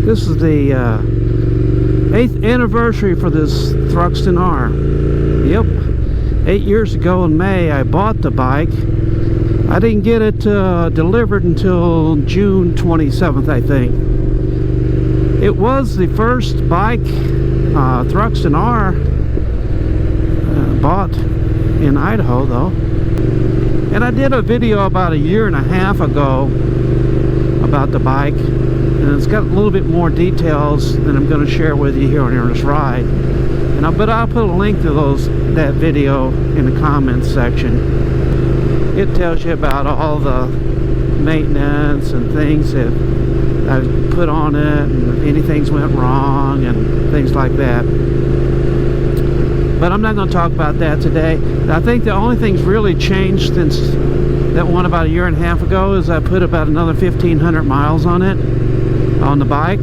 This is the 8th anniversary for this Thruxton R. Yep, 8 years ago in May I bought the bike. I didn't get it delivered until June 27th, I think. It was the first bike, Thruxton R, bought in Idaho though. And I did a video about a year and a half ago about the bike, and it's got a little bit more details than I'm going to share with you here on this ride. But I'll put a link to that video in the comments section. It tells you about all the maintenance and things that I put on it, and if anything's went wrong and things like that. But I'm not going to talk about that today. I think the only thing's really changed since that one about a year and a half ago is I put about another 1,500 miles on it, on the bike.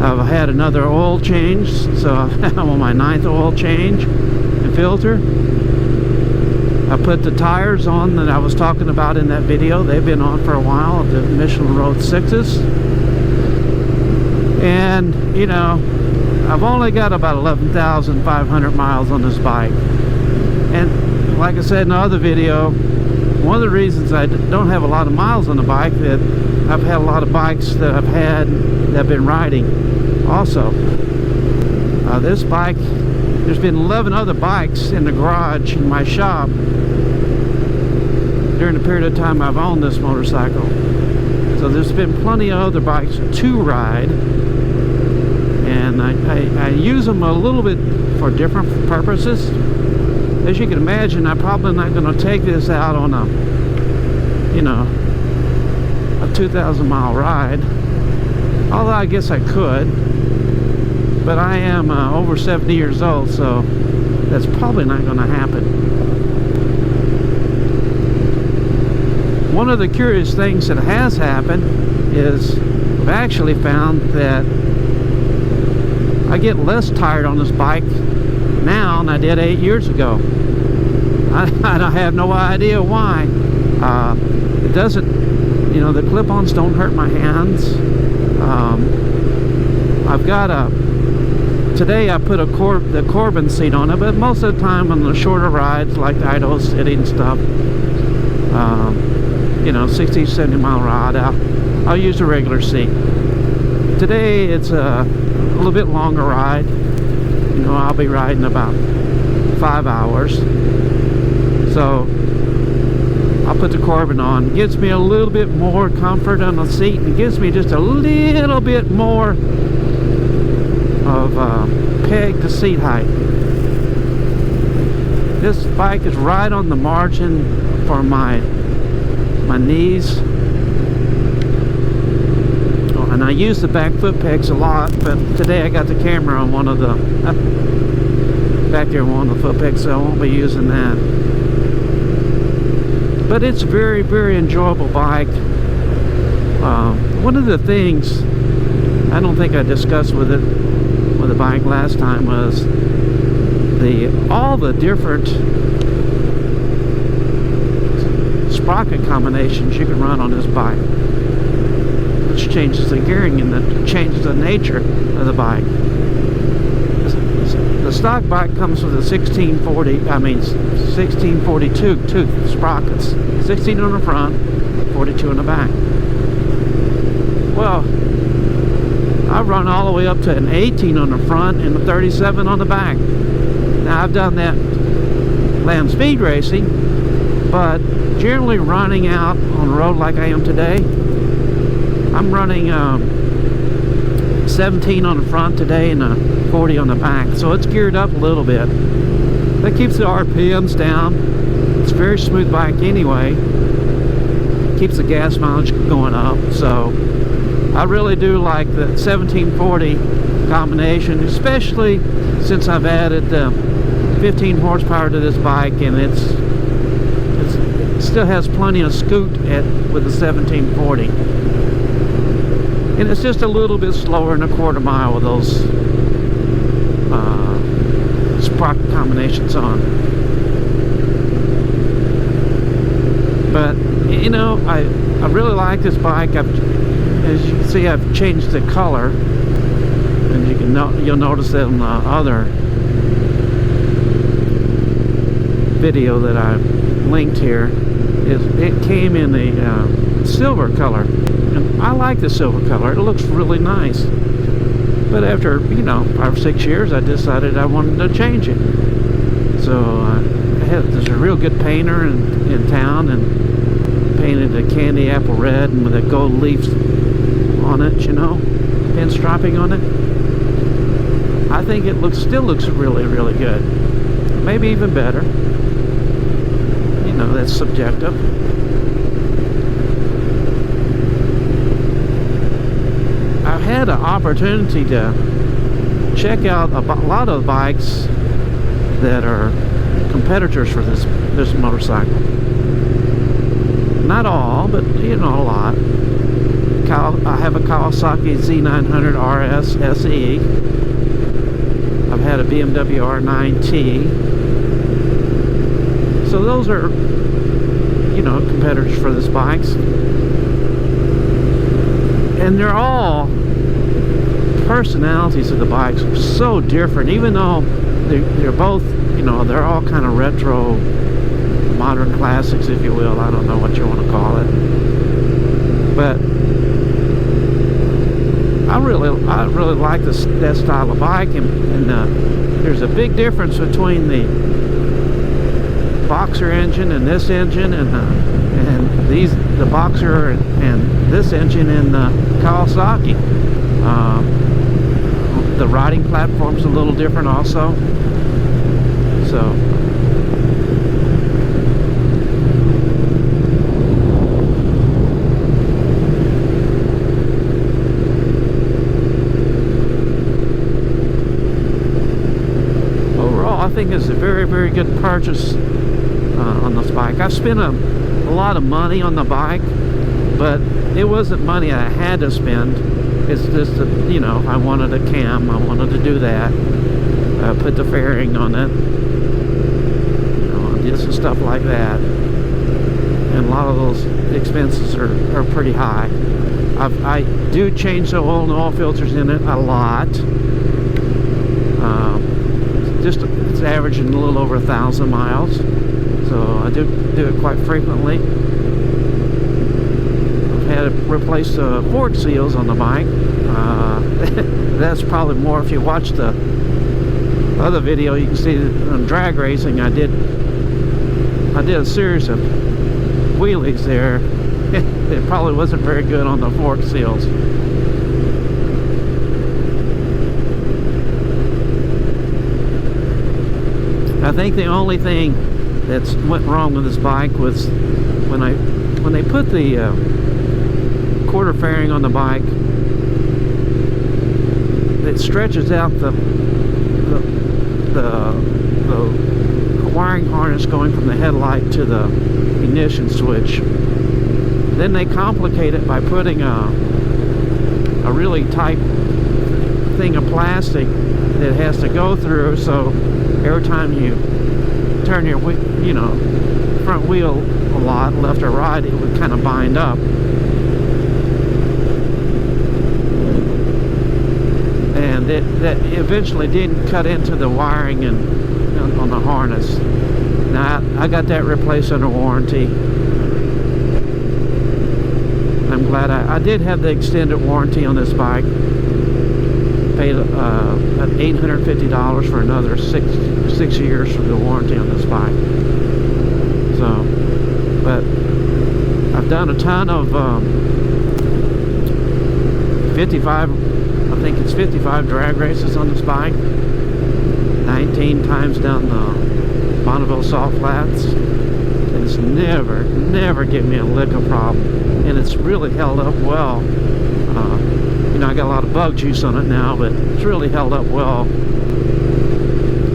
I've had another oil change, so I'm on my 9th oil change and filter. I put the tires on that I was talking about in that video. They've been on for a while, the Michelin Road 6s. And, you know, I've only got about 11,500 miles on this bike. And like I said in the other video, one of the reasons I don't have a lot of miles on the bike, that I've had a lot of bikes that I've had that I've been riding also. This bike, there's been 11 other bikes in the garage in my shop during the period of time I've owned this motorcycle. So there's been plenty of other bikes to ride, and I use them a little bit for different purposes. As you can imagine, I'm probably not going to take this out on a, you know, a 2,000 mile ride. Although I guess I could. But I am over 70 years old, so that's probably not going to happen. One of the curious things that has happened is I've actually found that I get less tired on this bike now than I did 8 years ago. I have no idea why. It doesn't, you know, the clip-ons don't hurt my hands. I've got today I put the Corbin seat on it, but most of the time on the shorter rides like the Idaho City and stuff, you know, 60, 70 mile ride, I'll use a regular seat. Today it's a little bit longer ride. You know, I'll be riding about 5 hours. So I'll put the Corbin on. It gives me a little bit more comfort on the seat, and gives me just a little bit more of peg to seat height. This bike is right on the margin for my knees. And I use the back foot pegs a lot, but today I got the camera on one of the back there on one of the foot pegs, so I won't be using that. But it's a very, very enjoyable bike. One of the things I don't think I discussed with the bike last time was all the different sprocket combinations you can run on this bike, which changes the gearing and changes the nature of the bike. The stock bike comes with a 1642 tooth sprockets, 16 on the front, 42 on the back. Well, I've run all the way up to an 18 on the front and a 37 on the back. Now I've done that land speed racing, but generally running out on the road like I am today, I'm running 17 on the front today and a 40 on the back, so it's geared up a little bit. That keeps the RPMs down. It's a very smooth bike anyway. Keeps the gas mileage going up, so I really do like the 1740 combination, especially since I've added 15 horsepower to this bike, and it still has plenty of scoot with the 1740. And it's just a little bit slower in a quarter mile with those sprocket combinations on. But you know, I really like this bike. As you can see, I've changed the color, and you'll notice that in the other video that I linked here, it came in a silver color, and I like the silver color. It looks really nice. But after 5 or 6 years, I decided I wanted to change it. So there's a real good painter in town, and painted a candy apple red and with a gold leaf on it, pinstriping on it. I think it still looks really, really good. Maybe even better. That's subjective. I've had an opportunity to check out a lot of bikes that are competitors for this motorcycle. Not all, but a lot. I have a Kawasaki Z900 RS SE. I've had a BMW R9T. So those are, competitors for this bikes. And they're all, personalities of the bikes are so different, even though they're both, they're all kind of retro, modern classics, if you will. I don't know what you want to call it. But I really like that style of bike, and there's a big difference between the Boxer engine and this engine, and the Boxer and this engine in the Kawasaki. The riding platform's a little different also. So overall, I think it's a very, very good purchase on this bike. I've spent a lot of money on the bike, but it wasn't money I had to spend. It's just that, I wanted a cam, I wanted to do that, put the fairing on it, just some stuff like that. And a lot of those expenses are pretty high. I do change the oil and oil filters in it a lot. It's averaging a little over 1,000 miles. So I do it quite frequently. I've had to replace the fork seals on the bike. That's probably more if you watch the other video. You can see that on drag racing I did a series of wheelies there. It probably wasn't very good on the fork seals. I think the only thing that went wrong with this bike was when they put the quarter fairing on the bike. It stretches out the wiring harness going from the headlight to the ignition switch. Then they complicate it by putting a really tight thing of plastic that has to go through, so every time you turn your front wheel a lot, left or right, it would kind of bind up. And that eventually didn't cut into the wiring and on the harness. Now I got that replaced under warranty. I'm glad I did have the extended warranty on this bike. Paid $850 for another six years for the warranty on this bike. So, but I've done a ton of 55 drag races on this bike. 19 times down the Bonneville Salt Flats. It's never given me a lick of problem, and it's really held up well. I got a lot of bug juice on it now, but it's really held up well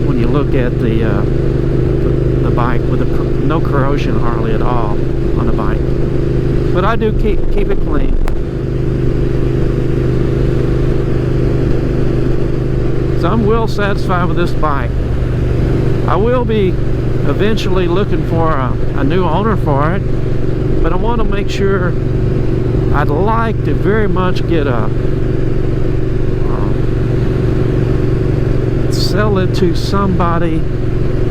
when you look at the bike with no corrosion hardly at all on the bike. But I do keep it clean. So I'm well satisfied with this bike. I will be eventually looking for a new owner for it, but I want to make sure. I'd like to very much get a sell it to somebody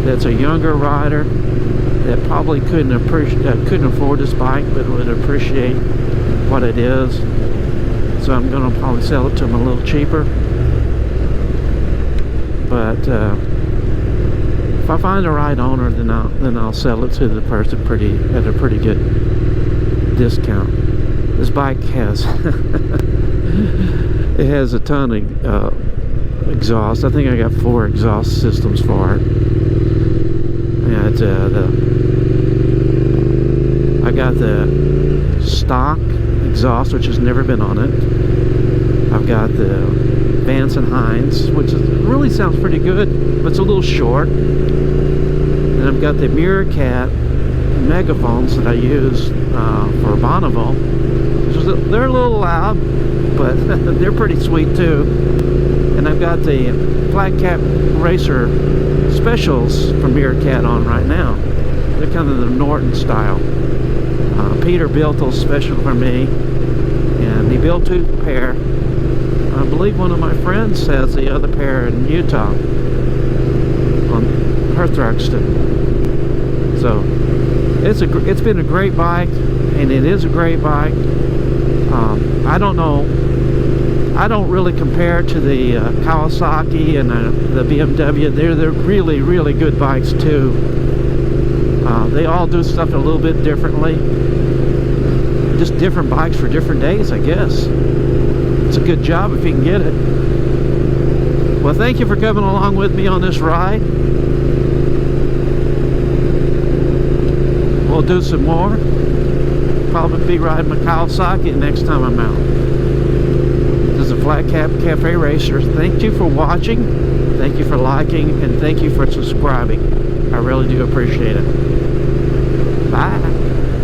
that's a younger rider that probably couldn't afford this bike, but would appreciate what it is. So I'm going to probably sell it to them a little cheaper. But if I find the right owner, then I'll sell it to the person at a pretty good discount. This bike has it has a ton of exhaust. I think I got 4 exhaust systems for it. And I got the stock exhaust, which has never been on it. I've got the Vance and Hines, which really sounds pretty good, but it's a little short. And I've got the Meerkat megaphones that I use for Bonneville. They're a little loud, but they're pretty sweet too. And I've got the Flat Cap Racer specials from Meerkat on right now. They're kind of the Norton style. Peter built those special for me, and he built 2 pair. I believe one of my friends has the other pair in Utah on her Thruxton. So it's been a great bike, and it is a great bike. I don't know. I don't really compare to the Kawasaki and the BMW. They're really, really good bikes too. They all do stuff a little bit differently. Just different bikes for different days, I guess. It's a good job if you can get it. Well, thank you for coming along with me on this ride. We'll do some more. Probably be riding my Kawasaki next time I'm out. This is a Flat Cap Cafe Racer. Thank you for watching. Thank you for liking, and thank you for subscribing. I really do appreciate it. Bye.